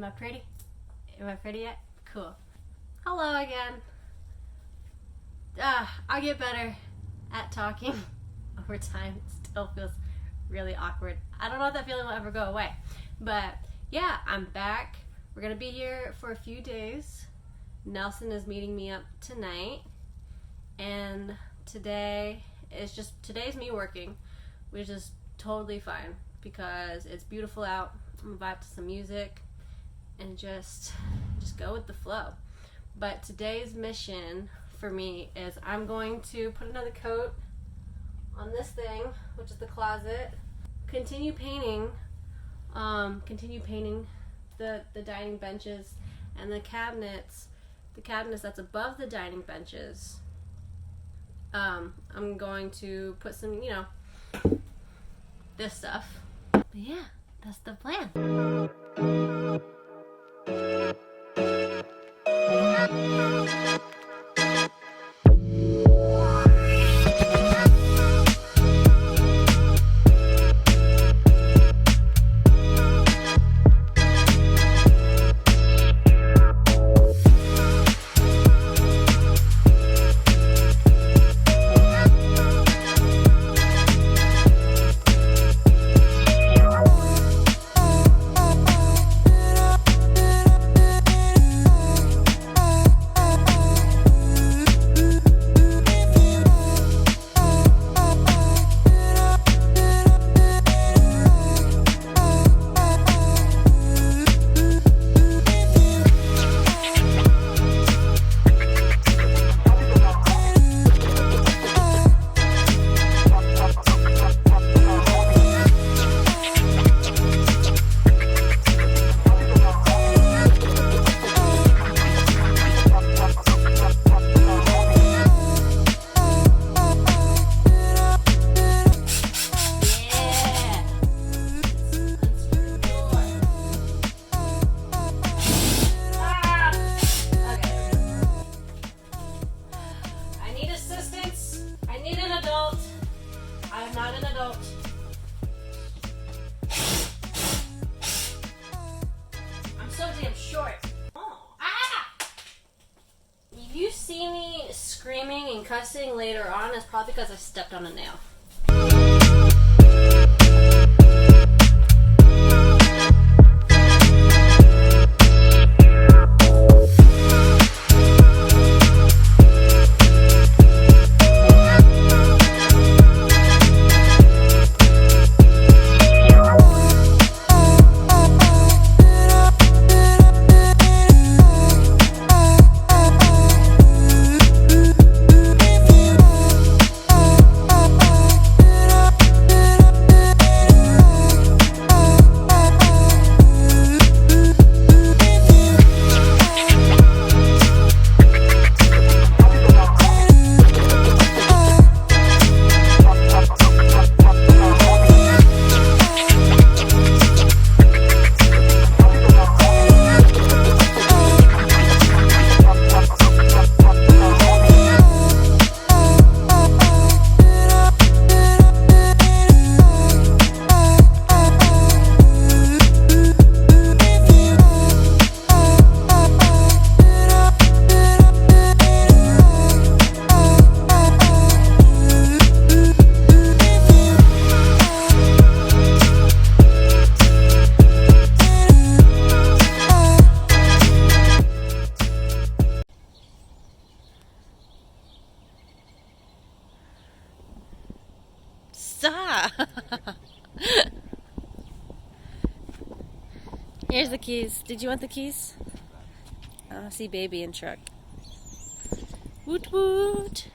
Am I pretty? Am I pretty yet? Cool. Hello again. I'll get better at talking over time. It still feels really awkward. I don't know if that feeling will ever go away. But yeah, I'm back. We're going to be here for a few days. Nelson is meeting me up tonight. And today's me working, which is totally fine because it's beautiful out. I'm gonna vibe to some music and just go with the flow. But today's mission for me is I'm going to put another coat on this thing, which is the closet. Continue painting the dining benches and the cabinets that's above the dining benches. I'm going to put some, this stuff. But yeah, that's the plan. If you see me screaming and cussing later on, it's probably because I stepped on a nail. Stop! Here's the keys. Did you want the keys? I see baby in truck. Woot woot!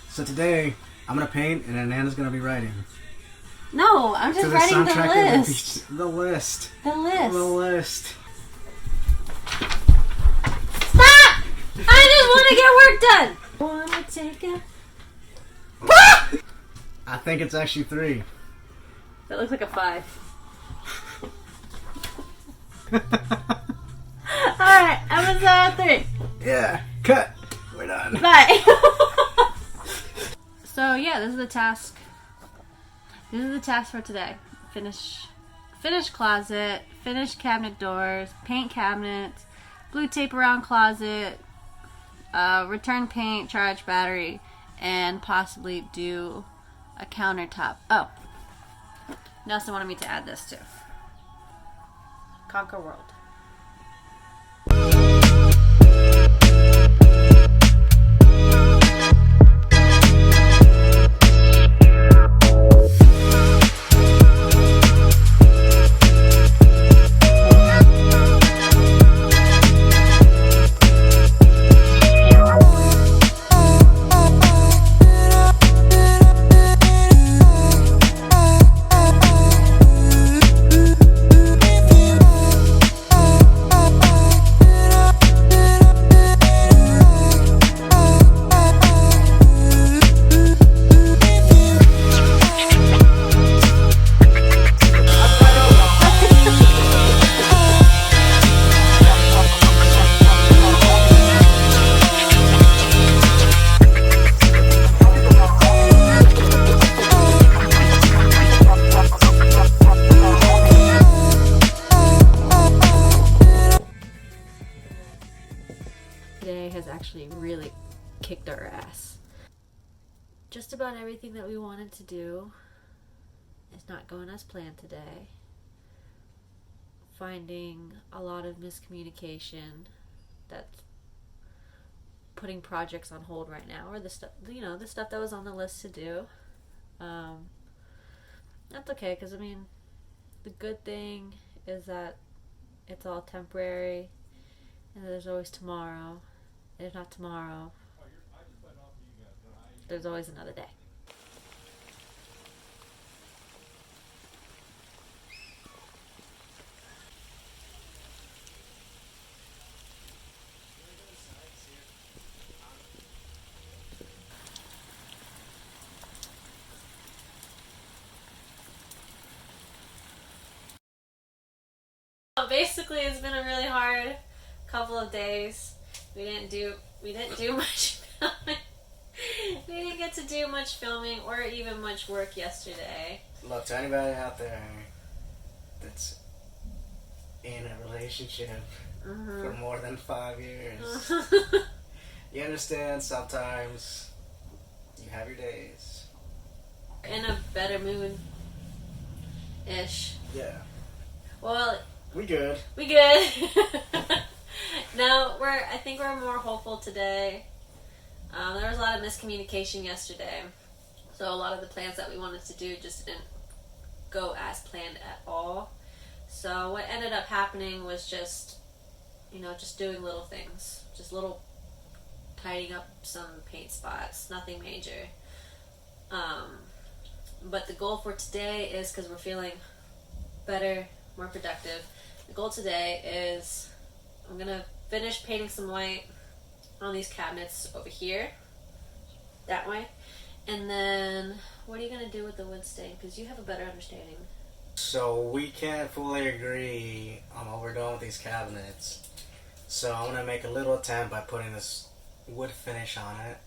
So today, I'm going to paint and Anana's going to be writing. No, I'm just writing the list. The list. The list. The list. Stop! I just want to get work done. Want to take a... I think it's actually 3. That looks like a 5. Alright, episode 3. Yeah, cut. We're done. Bye. So yeah, this is the task. This is the task for today. Finish closet, finish cabinet doors, paint cabinets, glue tape around closet, return paint, charge battery, and possibly do a countertop. Oh, Nelson wanted me to add this too. Conquer world. Today has actually really kicked our ass. Just about everything that we wanted to do is not going as planned today. Finding a lot of miscommunication that's putting projects on hold right now, or the stuff that was on the list to do. That's okay, because I mean, the good thing is that it's all temporary, and there's always tomorrow. And if not tomorrow, there's always another day. Basically, it's been a really hard couple of days. We didn't do much filming. We didn't get to do much filming or even much work yesterday. Look, to anybody out there that's in a relationship for more than 5 years, you understand sometimes you have your days. In a better mood-ish. Yeah. Well, we good. We good. No, I think we're more hopeful today. There was a lot of miscommunication yesterday, so a lot of the plans that we wanted to do just didn't go as planned at all. So what ended up happening was just doing little things, just little tidying up some paint spots, nothing major. But the goal for today is, because we're feeling better, more productive, the goal today is I'm going to finish painting some white on these cabinets over here, that way. And then, what are you going to do with the wood stain? Because you have a better understanding. So we can't fully agree on what we're doing with these cabinets. So I'm going to make a little attempt by putting this wood finish on it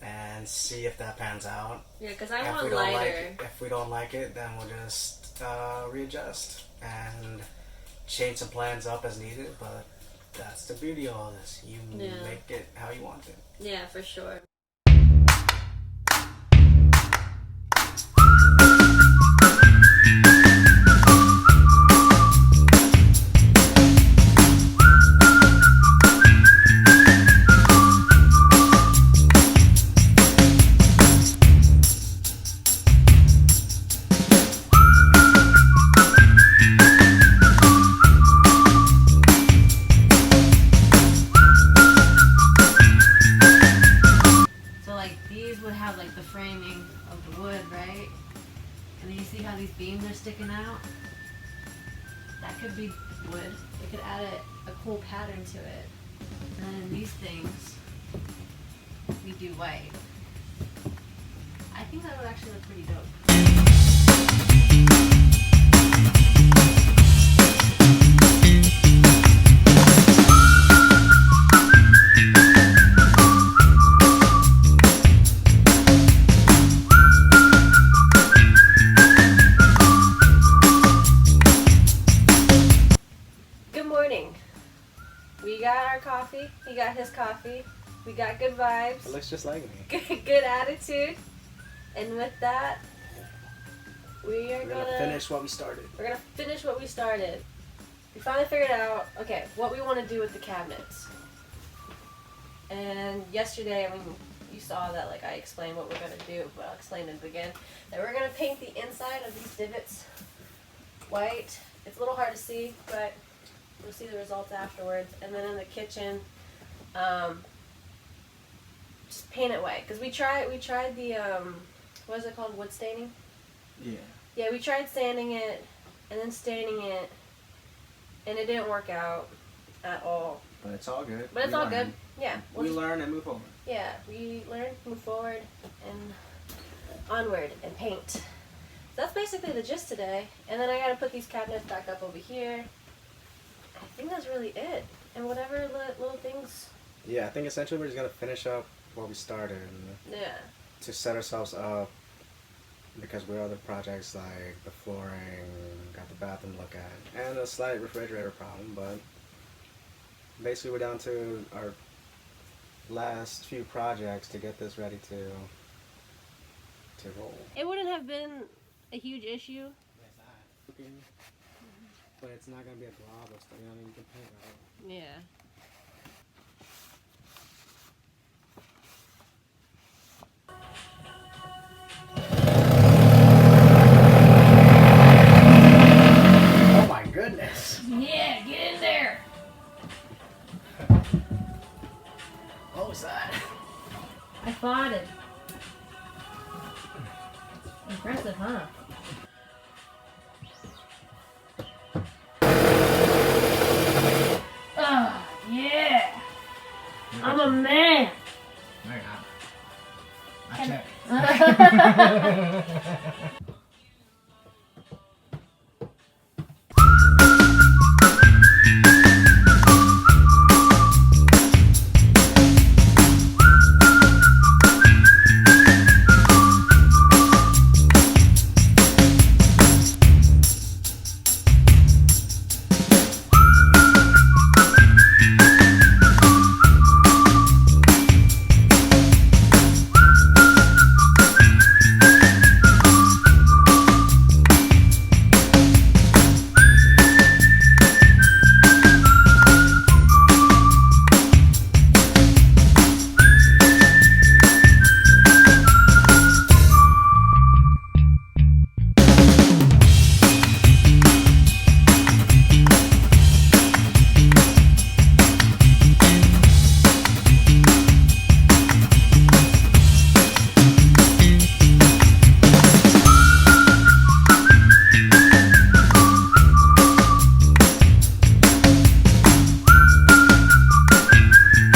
and see if that pans out. Yeah, because I want lighter. If we don't like it, then we'll just readjust and change some plans up as needed. But that's the beauty of all this. You make it how you want it. Yeah, for sure. Framing of the wood, right? And then you see how these beams are sticking out? That could be wood. It could add a cool pattern to it. And then these things, we do white. I think that would actually look pretty dope. got his coffee. We got good vibes. It looks just like me. Good attitude. And with that, we're gonna finish what we started. We're gonna finish what we started. We finally figured out, okay, what we want to do with the cabinets. And yesterday, I mean, you saw that, like, I explained what we're gonna do, but I'll explain it again. That we're gonna paint the inside of these divots white. It's a little hard to see, but we'll see the results afterwards. And then in the kitchen, just paint it white. Because we tried the, what is it called, wood staining? Yeah. Yeah, we tried sanding it and then staining it, and it didn't work out at all. But it's all good. But it's all good. Yeah. We learn and move forward. Yeah, we learn, move forward, and onward, and paint. So that's basically the gist today. And then I gotta put these cabinets back up over here. I think that's really it. And whatever little things. Yeah, I think essentially we're just gonna finish up what we started. Yeah. To set ourselves up, because we have other projects like the flooring, got the bathroom to look at, and a slight refrigerator problem, but basically we're down to our last few projects to get this ready to roll. It wouldn't have been a huge issue. But it's not gonna be a glob or stuff, you know what I mean? You can paint it out. Yeah. Oh my goodness! Yeah, get in there! What was that? I farted. Impressive, huh? Oh, yeah! I'm a man! No, you're not. I checked.